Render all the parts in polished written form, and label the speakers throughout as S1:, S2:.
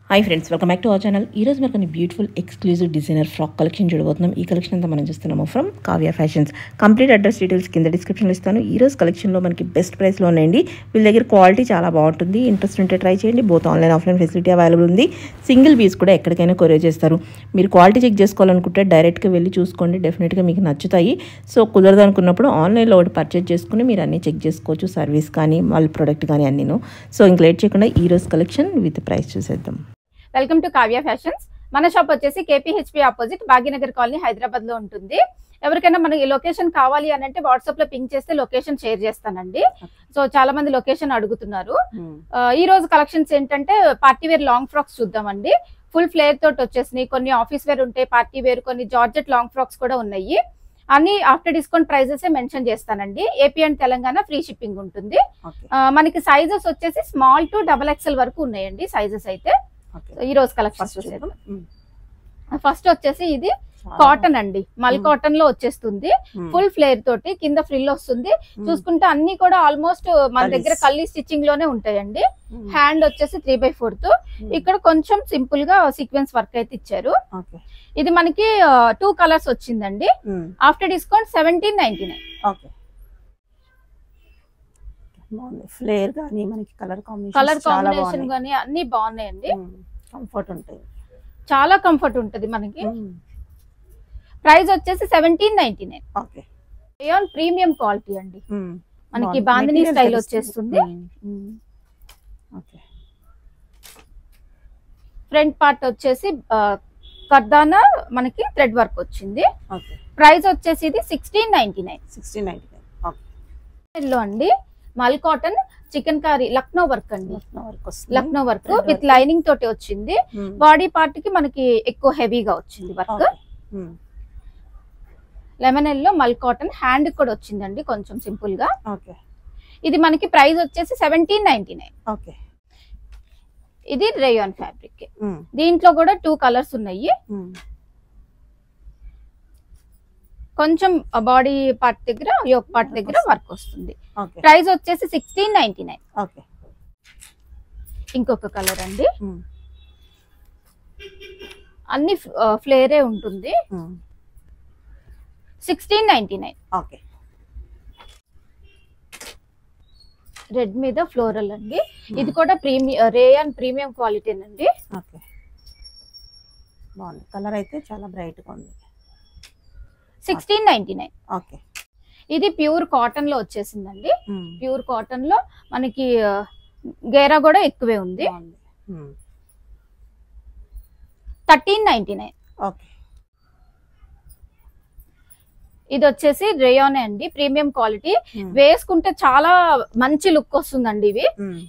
S1: Hi friends, welcome back to our channel. ఈరోజు మనకు కొన్ని beautiful exclusive designer frock collection చూడబోతున్నాం. ఈ కలెక్షన్ అంతా మనం చూస్తున్నాము from Kavya fashions. Complete address details కింద డిస్క్రిప్షన్లో ఇస్తాను. ఈ రోజు కలెక్షన్లో మనకి బెస్ట్ ప్రైస్లో ఉన్నాయండి. వీళ్ళ దగ్గర క్వాలిటీ చాలా బాగుంటుంది. ఇంట్రెస్ట్ ఉంటే ట్రై చేయండి. Both online offline facility available ఉంది. సింగిల్ పీస్ కూడా ఎక్కడికైనా కొరియర్ చేస్తారు. మీరు క్వాలిటీ చెక్ చేసుకోవాలనుకుంటే డైరెక్ట్గా వెళ్ళి చూసుకోండి. డెఫినెట్గా మీకు నచ్చుతాయి. సో కుదరదు అనుకున్నప్పుడు ఆన్లైన్లో ఒకటి పర్చేజ్ చేసుకుని మీరు అన్నీ చెక్ చేసుకోవచ్చు. సర్వీస్ కానీ వాళ్ళ ప్రోడక్ట్ కానీ అన్నీను. సో ఇంక లేట్ చేయకుండా ఈ రోజు కలెక్షన్ విత్ ప్రైస్ చూసేద్దాం.
S2: Welcome to Kavya fashions. మన షాప్ వచ్చేసి KPHP opposite Bhagyanagar colony Hyderabad లో ఉంటుంది. ఎవరికైనా మనకి లొకేషన్ కావాలి అని అంటే వాట్సాప్ లో పింక్ చేస్తే లొకేషన్ షేర్ చేస్తానండి. సో చాలా మంది లొకేషన్ అడుగుతున్నారు. ఈ రోజు కలెక్షన్స్ ఏంటంటే పార్టీ వేర్ లాంగ్ ఫ్రాక్స్ చూద్దామండి. ఫుల్ ఫ్లేర్ తోటి వచ్చేసినాయి. కొన్ని ఆఫీస్ వేర్ ఉంటాయి, పార్టీ వేర్, కొన్ని జార్జెట్ లాంగ్ ఫ్రాక్స్ కూడా ఉన్నాయి. అన్ని ఆఫ్టర్ డిస్కౌంట్ ప్రైజెస్ మెన్షన్ చేస్తానండి. AP and Telangana free shipping ఉంటుంది. మనకి సైజెస్ వచ్చేసి స్మాల్ టు XXL వరకు ఉన్నాయండి సైజెస్ అయితే. ఈ రోజు కలెక్షన్ చూసేద్దాం. ఫస్ట్ వచ్చేసి ఇది కాటన్ అండి, మల్ కాటన్ లో వచ్చేస్తుంది. ఫుల్ ఫ్లేర్ తోటి కింద ఫ్రిల్ వస్తుంది. చూసుకుంటే అన్ని కూడా ఆల్మోస్ట్ మన దగ్గర కల్లీ స్టిచ్చింగ్ లోనే ఉంటాయండి. హ్యాండ్ వచ్చేసి 3/4. ఇక్కడ కొంచెం సింపుల్ గా సీక్వెన్స్ వర్క్ అయితే ఇచ్చారు. ఇది మనకి 2 కలర్స్ వచ్చిందండి. After discount 1799.
S3: ఫ్లేర్ గానీ మనకి కలర్
S2: కాంబినేషన్ గానీ అన్ని బాగున్నాయండి.
S3: కంఫర్ట్ ఉంటాయి,
S2: చాలా కంఫర్ట్ ఉంటది మనకి. ప్రైస్ వచ్చేసి 1799.
S3: ఓకే.
S2: ప్రీమియం క్వాలిటీ అండి. మనకి బాందిని స్టైల్ వచ్చేస్తుంది. ఫ్రంట్ పార్ట్ వచ్చేసి కర్దానా మనకి థ్రెడ్ వర్క్ వచ్చింది. ప్రైస్ వచ్చేసి ఇది 1699 లో అండి. Mul cotton chikankari Lucknow work అండి. లక్నో వర్క్ విత్ లైనింగ్ తోటి వచ్చింది. బాడీ పార్ట్ కి మనకి ఎక్కువ హెవీగా వచ్చింది వర్క్. లెమన్ ఎల్లో మల్ కాటన్ హ్యాండ్ కూడా వచ్చిందండి కొంచెం సింపుల్ గా. ఇది మనకి ప్రైస్ వచ్చేసి 1799. ఇది రేయాన్ ఫ్యాబ్రిక్. దీంట్లో కూడా 2 కలర్స్ ఉన్నాయి. కొంచెం బాడీ పార్ట్ దగ్గర యోక్ పార్ట్ దగ్గర వర్క్ వస్తుంది. ప్రైస్ వచ్చేసి 1699. ఇంకొక కలర్ అండి, అన్ని ఫ్లేరే ఉంటుంది. 1699. రెడ్ మీద ఫ్లోరల్ అండి. ఇది కూడా రేయాన్ ప్రీమియం క్వాలిటీ అండి.
S3: బాగుంది. కలర్ అయితే చాలా బ్రైట్ గా ఉంది.
S2: 1699. ఇది ప్యూర్ కాటన్ లో వచ్చేసిందండి. ప్యూర్ కాటన్ లో మనకి గేరా కూడా ఎక్కువే ఉంది. 1399. ఇది వచ్చేసి రేయానే అండి, ప్రీమియం క్వాలిటీ. వేసుకుంటే చాలా మంచి లుక్ వస్తుందండి. ఇవి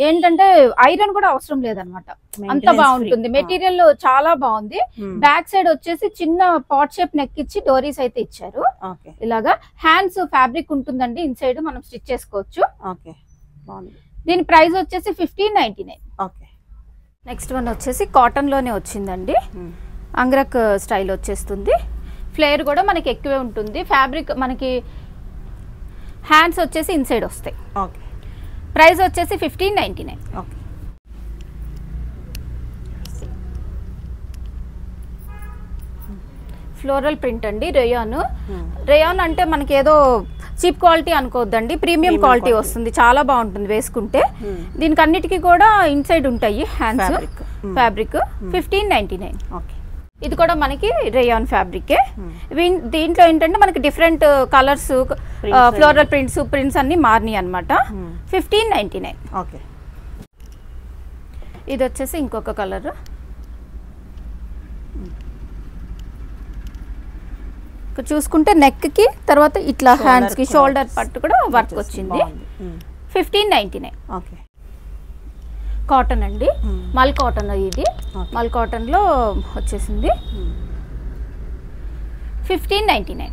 S2: ఏంటంటే ఐరన్ కూడా అవసరం లేదనమాట, అంత బాగుంటుంది. మెటీరియల్ చాలా బాగుంది. బ్యాక్ సైడ్ వచ్చేసి చిన్న పాట్ షేప్ నెక్ ఇచ్చి డోరీస్ అయితే ఇచ్చారు. ఇలాగా హ్యాండ్స్ ఫ్యాబ్రిక్ ఉంటుందండి. ఇన్సైడ్ మనం స్టిచ్ చేసుకోవచ్చు. దీని ప్రైస్ వచ్చేసి 1599. నెక్స్ట్ వన్ వచ్చేసి కాటన్ లోనే వచ్చిందండి. అంగ్రక్ స్టైల్ వచ్చేస్తుంది. ఫ్లేర్ కూడా మనకి ఎక్కువే ఉంటుంది. ఫ్యాబ్రిక్ మనకి హ్యాండ్స్ వచ్చేసి ఇన్సైడ్ వస్తాయి. ప్రైస్ వచ్చేసి 1599. ఫ్లోరల్ ప్రింట్ అండి. రేయాన్ అంటే మనకి ఏదో చీప్ క్వాలిటీ అనుకోవద్దండి, ప్రీమియం క్వాలిటీ వస్తుంది. చాలా బాగుంటుంది వేసుకుంటే. దీనికి అన్నిటికీ కూడా ఇన్సైడ్ ఉంటాయి హ్యాండ్స్. ఫ్యాబ్రిక్ 1599. ఇది కూడా మనకి రేయాన్ ఫ్యాబ్రిక్. దీంట్లో ఏంటంటే మనకి డిఫరెంట్ కలర్స్, ఫ్లోరల్ ప్రింట్స్ అన్ని మారినాయి అనమాట. 1599. ఇది వచ్చేసి ఇంకొక కలర్. చూసుకుంటే నెక్ కి తర్వాత ఇట్లా హ్యాండ్స్ కి షోల్డర్ పట్టు కూడా వర్క్ వచ్చింది. 1599. కాటన్ అండి, మల్ కాటన్. ఇది మల్ కాటన్ లో వచ్చేసింది. 1599.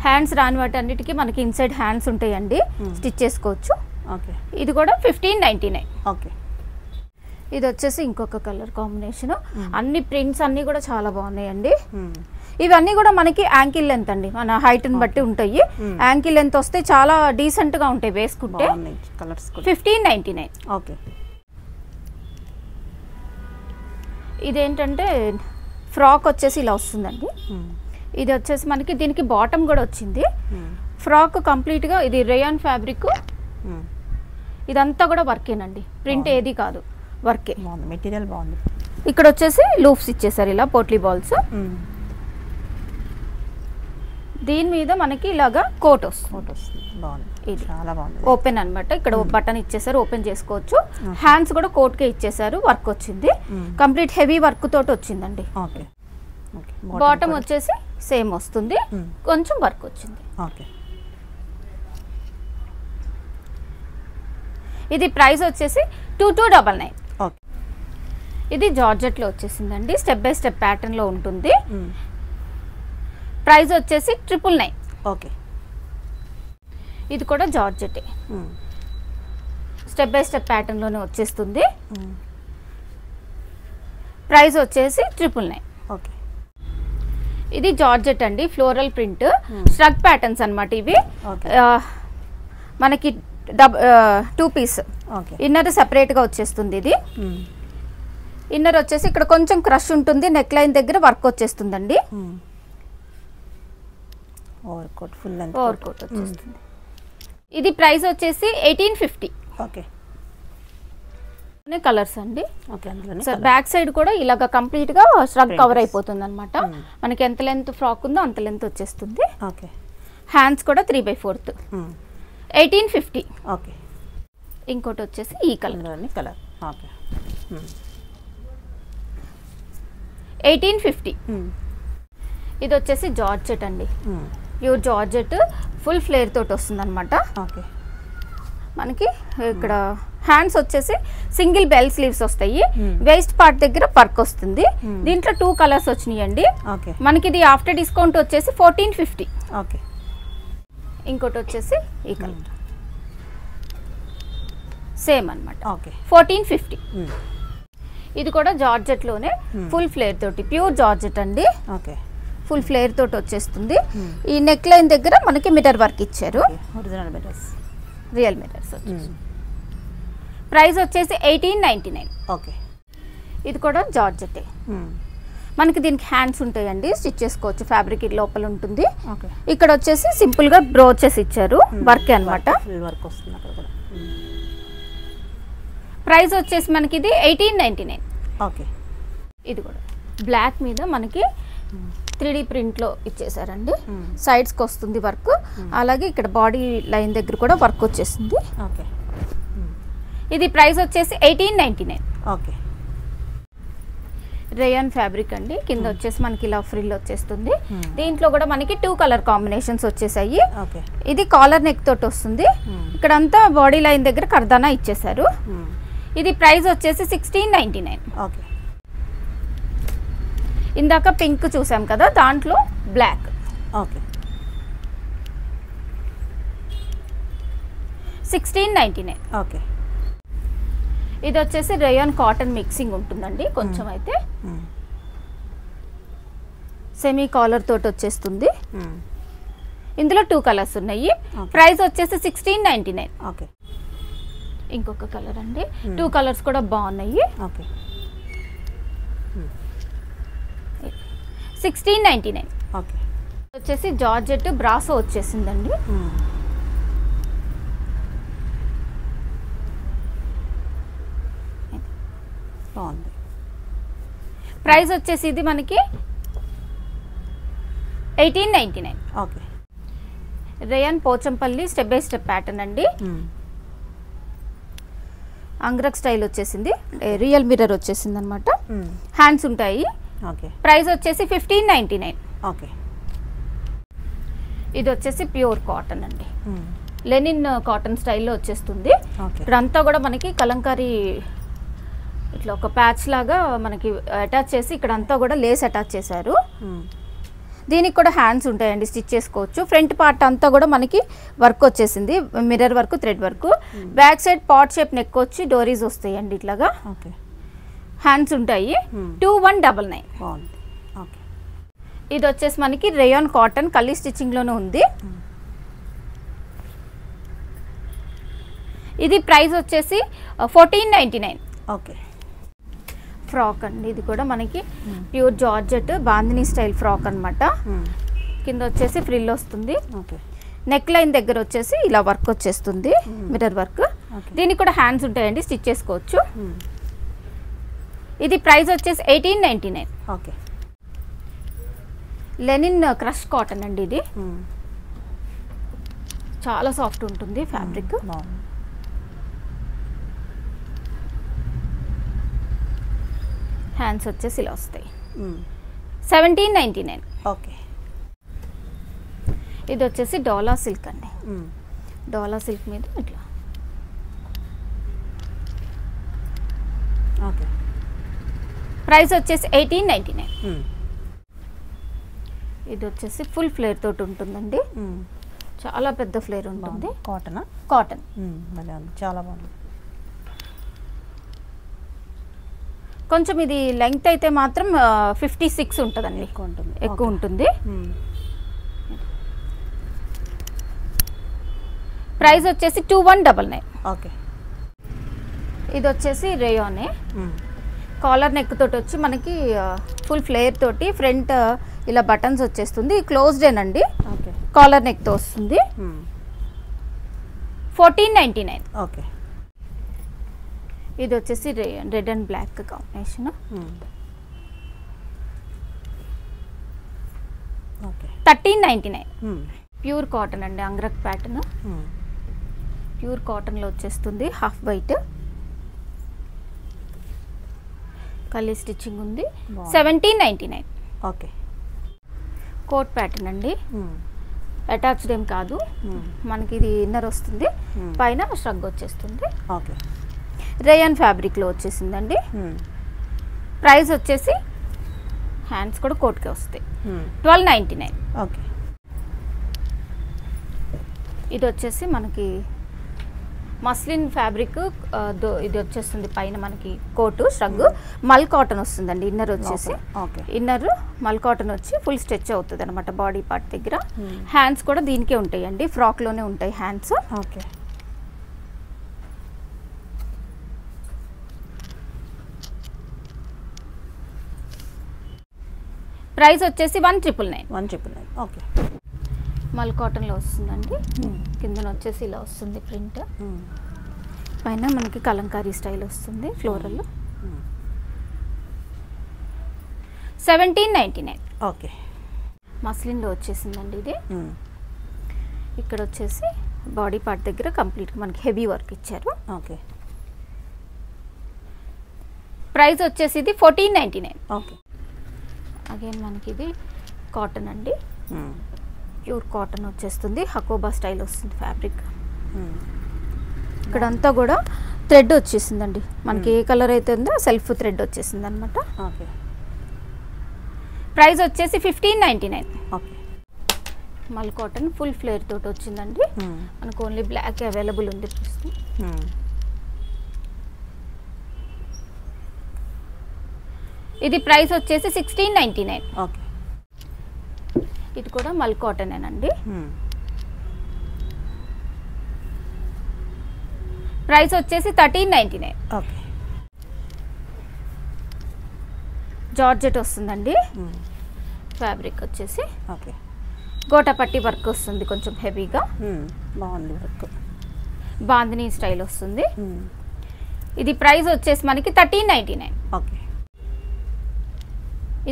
S2: హ్యాండ్స్ రాని వాటి అన్నిటికీ మనకి ఇన్సైడ్ హ్యాండ్స్ ఉంటాయండి, స్టిచ్ చేసుకోవచ్చు. ఇది కూడా 1599. ఇది వచ్చేసి ఇంకొక కలర్ కాంబినేషన్. అన్ని ప్రింట్స్ అన్ని కూడా చాలా బాగున్నాయండి. ఇవన్నీ కూడా మనకి యాంకిల్ లెంత్ అండి, మన హైట్ ని బట్టి ఉంటాయి. యాంకిల్ లెంత్ వస్తే చాలా డీసెంట్ గా ఉంటాయి వేసుకుంటే.
S3: కలర్స్
S2: 1599.
S3: ఓకే.
S2: ఇదేంటంటే ఫ్రాక్ వచ్చేసి ఇలా వస్తుందండి. ఇది వచ్చేసి మనకి దీనికి బాటమ్ కూడా వచ్చింది. ఫ్రాక్ కంప్లీట్ గా ఇది రేయాన్ ఫ్యాబ్రిక్, ఇదంతా కూడా వర్కేనండి, ప్రింట్ ఏది కాదు, వర్కే.
S3: మెటీరియల్ బాగుంది.
S2: ఇక్కడ వచ్చేసి లూప్స్ ఇచ్చేసారు ఇలా పోట్లీ బాల్స్. దీని మీద మనకి ఇలాగా కోట్ వస్తుంది.
S3: ఇది చాలా బాగుంది.
S2: ఓపెన్ అన్నమాట, ఇక్కడ బటన్ ఇచ్చేసారు, ఓపెన్ చేసుకోవచ్చు. హ్యాండ్స్ కూడా కోట్ కే ఇచ్చేసారు, వర్క్ వచ్చింది. కంప్లీట్ హెవీ వర్క్ తోటి వచ్చిందండి. బాటమ్ వచ్చేసి సేమ్ వస్తుంది, కొంచెం వర్క్ వచ్చింది. ఇది ప్రైస్ వచ్చేసి 2299. ఇది జార్జెట్ లో వచ్చేసిందండి, స్టెప్ బై స్టెప్ ప్యాటర్న్ లో ఉంటుంది. ప్రైస్ వచ్చేసి 999.
S3: ఓకే.
S2: ఇది కూడా georgette, step by step pattern లోనే వచ్చేస్తుంది. ప్రైస్ వచ్చేసి 999.
S3: ఓకే.
S2: ఇది జార్జెట్ అండి, ఫ్లోరల్ ప్రింట్, స్ట్రగ్ ప్యాటర్న్స్ అన్నమాట ఇవి. మనకి 2 పీస్ ఇన్నర్ సెపరేట్ గా వచ్చేస్తుంది. ఇది ఇన్నర్ వచ్చేసి ఇక్కడ కొంచెం క్రష్ ఉంటుంది, నెక్ లైన్ దగ్గర వర్క్ వచ్చేస్తుందండి.
S3: Overcoat full length
S2: overcoat వచ్చేస్తుంది. ఇది ప్రైస్ వచ్చేసి 1850.
S3: ఓకే.
S2: కలర్స్ అండి.
S3: ఓకే. అందులోనే
S2: సో బ్యాక్ సైడ్ కూడా ఇలాగ కంప్లీట్ గా స్ట్రగ్ కవర్ అయిపోతుంది అన్నమాట. మనకి ఎంత లెంత్ ఫ్రాక్ ఉందో అంత లెంత్ వచ్చేస్తుంది.
S3: ఓకే.
S2: హ్యాండ్స్ కూడా 3/4. 1850.
S3: ఓకే.
S2: ఇంకోటి వచ్చేసి ఈ కలర్.
S3: కలర్. ఓకే.
S2: 1850. ఇది వచ్చేసి జార్జెట్ అండి, ప్యూర్ జార్జెట్, ఫుల్ ఫ్లేర్ తోటి వస్తుంది అనమాట.
S3: ఓకే.
S2: మనకి ఇక్కడ హ్యాండ్స్ వచ్చేసి సింగిల్ బెల్ స్లీవ్స్ వస్తాయి, వేస్ట్ పార్ట్ దగ్గర వర్క్ వస్తుంది. దీంట్లో 2 కలర్స్ వచ్చినాయండి. మనకి ఇది ఆఫ్టర్ డిస్కౌంట్ వచ్చేసి 1450.
S3: ఓకే.
S2: ఇంకోటి వచ్చేసి ఈ కలర్ సేమ్ అనమాట.
S3: ఓకే.
S2: 1450. ఇది కూడా జార్జెట్ లోనే ఫుల్ ఫ్లేర్ తోటి, ప్యూర్ జార్జెట్ అండి.
S3: ఓకే.
S2: ఫుల్ ఫ్లేర్ తోటి వచ్చేస్తుంది. ఈ నెక్ లైన్ దగ్గర మనకి మిర్రర్ వర్క్ ఇచ్చారు,
S3: original mirrors,
S2: real mirrors. Price వచ్చేసి 1899.
S3: ఓకే.
S2: ఇది కూడా జార్జెటే. మనకి దీనికి హ్యాండ్స్ ఉంటాయండి, స్టిచ్ చేసుకోవచ్చు, ఫ్యాబ్రిక్ లోపల ఉంటుంది. ఇక్కడ వచ్చేసి సింపుల్ గా బ్రోచెస్ ఇచ్చారు, వర్క్ అన్నమాట.
S3: వర్క్ వస్తుంది అక్కడ కూడా.
S2: ప్రైస్ వచ్చేసి మనకి ఇది 1899.
S3: ఓకే.
S2: ఇది కూడా బ్లాక్ మీద మనకి 3D ప్రింట్ లో ఇచ్చేసారండి. సైడ్స్ కి వస్తుంది వర్క్, అలాగే ఇక్కడ బాడీ లైన్ దగ్గర కూడా వర్క్ వచ్చేసింది.
S3: ఓకే.
S2: ఇది ప్రైస్ వచ్చేసి 1899.
S3: ఓకే.
S2: రేయాన్ ఫ్యాబ్రిక్ అండి, కింద వచ్చేసి మనకి ఇలా ఫ్రిల్ వచ్చేస్తుంది. దీంట్లో కూడా మనకి 2 కలర్ కాంబినేషన్స్ వచ్చేసాయి. ఇది కాలర్ నెక్ తోటి వస్తుంది, ఇక్కడంతా బాడీ లైన్ దగ్గర కర్దానా ఇచ్చేసారు. ఇది ప్రైస్ వచ్చేసి 1699.
S3: ఓకే.
S2: ఇందాక పింక్ చూసాం కదా, దాంట్లో బ్లాక్.
S3: ఓకే.
S2: 1699.
S3: ఓకే.
S2: ఇది వచ్చేసి రేయాన్ కాటన్ మిక్సింగ్ ఉంటుందండి కొంచెం, అయితే సెమీ కాలర్ తోటి వచ్చేస్తుంది. ఇందులో 2 కలర్స్ ఉన్నాయి. ప్రైస్ వచ్చేసి 1699.
S3: ఓకే.
S2: ఇంకొక కలర్ అండి, 2 కలర్స్ కూడా బాగున్నాయి.
S3: ఓకే.
S2: 1699.
S3: ఓకే.
S2: వచ్చేసి జార్జెట్ బ్రాసో వచ్చేసిందండి.
S3: బాగుంది.
S2: ప్రైస్ వచ్చేసి ఇది మనకి 1899.
S3: Okay.
S2: Rayon Pochampally step by step pattern అండి. అంగ్రక్ స్టైల్ వచ్చేసింది, రియల్ మిర్రర్ వచ్చేసింది అనమాట. హ్యాండ్స్ ఉంటాయి.
S3: ఓకే.
S2: ప్రైస్ వచ్చేసి 1599.
S3: ఓకే.
S2: ఇది వచ్చేసి ప్యూర్ కాటన్ అండి, లెనిన్ కాటన్ స్టైల్లో వచ్చేస్తుంది. ఇక్కడంతా కూడా మనకి కలంకారీ ఇట్లా ఒక ప్యాచ్ లాగా మనకి అటాచ్ చేసి ఇక్కడంతా కూడా లేస్ అటాచ్ చేశారు. దీనికి కూడా హ్యాండ్స్ ఉంటాయండి, స్టిచ్ చేసుకోవచ్చు. ఫ్రంట్ పార్ట్ అంతా కూడా మనకి వర్క్ వచ్చేసింది, mirror work, thread work. Back side pot shape neck వచ్చి డోరీస్ వస్తాయండి ఇట్లాగా. హ్యాండ్స్ ఉంటాయి. 2199. ఇది వచ్చేసి మనకి రేయాన్ కాటన్ కల్లీ స్టిచ్చింగ్ లోనే ఉంది. ఇది ప్రైస్ వచ్చేసి 1499.
S3: ఓకే.
S2: ఫ్రాక్ అండి, ఇది కూడా మనకి pure georgette bandhani style frock అన్నమాట. కింద వచ్చేసి ఫ్రిల్ వస్తుంది.
S3: ఓకే.
S2: నెక్ లైన్ దగ్గర వచ్చేసి ఇలా వర్క్ వచ్చేస్తుంది, మిర్రర్ వర్క్. దీనికి కూడా హ్యాండ్స్ ఉంటాయండి, స్టిచ్ చేసుకోవచ్చు. ఇది ప్రైస్ వచ్చేసి 1899.
S3: ఓకే.
S2: లెనిన్ క్రష్ కాటన్ అండి, ఇది చాలా సాఫ్ట్ ఉంటుంది ఫ్యాబ్రిక్. హ్యాండ్స్ వచ్చేసి ఇలా వస్తాయి. 1799.
S3: ఓకే.
S2: ఇది వచ్చేసి డోలా సిల్క్ అండి. డోలా సిల్క్ మీద ఇట్లా.
S3: ఓకే.
S2: ప్రైస్ వచ్చేసి 1899. ఇది వచ్చేసి ఫుల్ ఫ్లేర్ తోటి ఉంటుందండి, చాలా పెద్ద ఫ్లేర్ ఉంటుంది.
S3: కాటన్.
S2: కాటన్
S3: చాలా బాగుంది.
S2: కొంచెం ఇది లెంగ్త్ అయితే మాత్రం 56 ఉంటుందండి, ఎక్కువ ఉంటుంది. ప్రైస్ వచ్చేసి 2199.
S3: ఓకే.
S2: ఇది వచ్చేసి రేయానే కాలర్ నెక్ తోటి వచ్చి మనకి ఫుల్ ఫ్లేర్ తోటి ఫ్రంట్ ఇలా బటన్స్ వచ్చేస్తుంది. క్లోజ్డ్ ఏనండి, కాలర్ నెక్ తో వస్తుంది. 1499.
S3: ఓకే.
S2: ఇది వచ్చేసి red and black combination. 1399. Pure cotton అండి, అంగ్రక్ ప్యాటర్న్. ప్యూర్ కాటన్ లో వచ్చేస్తుంది, హాఫ్ వైట్, కల్లీ స్టిచ్చింగ్ ఉంది. 1799.
S3: ఓకే.
S2: కోట్ ప్యాటర్న్ అండి, అటాచ్డ్ ఏం కాదు, మనకి ఇది ఇన్నర్ వస్తుంది, పైన స్ట్రగ్ వచ్చేస్తుంది.
S3: ఓకే.
S2: రేయాన్ ఫ్యాబ్రిక్ లో వచ్చేసిందండి. ప్రైస్ వచ్చేసి హ్యాండ్స్ కూడా కోట్కే వస్తాయి. 1299.
S3: ఓకే.
S2: ఇది వచ్చేసి మనకి మస్లిన్ ఫ్యాబ్రిక్, ఇది వచ్చేస్తుంది పైన మనకి కోటు స్ట్రగ్. మల్ కాటన్ వస్తుందండి ఇన్నర్ వచ్చేసి. ఇన్నర్ మల్ కాటన్ వచ్చి ఫుల్ స్ట్రెచ్ అవుతుంది అనమాట బాడీ పార్ట్ దగ్గర. హ్యాండ్స్ కూడా దీనికే ఉంటాయండి, ఫ్రాక్ లోనే ఉంటాయి హ్యాండ్స్.
S3: ఓకే.
S2: ప్రైస్ వచ్చేసి 1999.
S3: 1999. ఓకే.
S2: మల్ కాటన్ లో వస్తుందండి. కిందన వచ్చేసి ఇలా వస్తుంది ప్రింట్, పైన మనకి కలంకారీ స్టైల్ వస్తుంది ఫ్లోరల్. 1799.
S3: ఓకే.
S2: మస్లిన్ లో వచ్చేసిందండి ఇది. ఇక్కడ వచ్చేసి బాడీ పార్ట్ దగ్గర కంప్లీట్ మనకి హెవీ వర్క్ ఇచ్చారు.
S3: ఓకే.
S2: ప్రైస్ వచ్చేసి ఇది 1499.
S3: ఓకే.
S2: అగైన్ మనకి ఇది కాటన్ అండి, ప్యూర్ కాటన్ వచ్చేస్తుంది, హకోబా స్టైల్ వస్తుంది ఫ్యాబ్రిక్. ఇక్కడంతా కూడా థ్రెడ్ వచ్చేసిందండి, మనకి ఏ కలర్ అయితే ఉందో సెల్ఫ్ థ్రెడ్ వచ్చేసింది అనమాట.
S3: ఓకే.
S2: ప్రైస్ వచ్చేసి 1599.
S3: ఓకే.
S2: మల్ కాటన్ ఫుల్ ఫ్లేర్ తోటి వచ్చిందండి, మనకు ఓన్లీ బ్లాక్ అవైలబుల్ ఉంది ప్రస్తుతం. ఇది ప్రైస్ వచ్చేసి 1699.
S3: ఓకే.
S2: ఇది కూడా మల్ కాటనేనండి. ప్రైస్ వచ్చేసి 1399.
S3: ఓకే.
S2: జార్జెట్ వస్తుందండి ఫ్యాబ్రిక్ వచ్చేసి.
S3: ఓకే.
S2: గోటాపట్టి వర్క్ వస్తుంది కొంచెం హెవీగా,
S3: బాగుంది వర్క్,
S2: బాందినీ స్టైల్ వస్తుంది. ఇది ప్రైస్ వచ్చేసి మనకి 1399.
S3: ఓకే.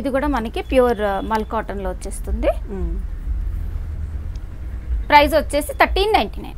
S2: ఇది కూడా మనకి ప్యూర్ మల్ కాటన్ లో వచ్చేస్తుంది. ప్రైస్ వచ్చేసి 1399.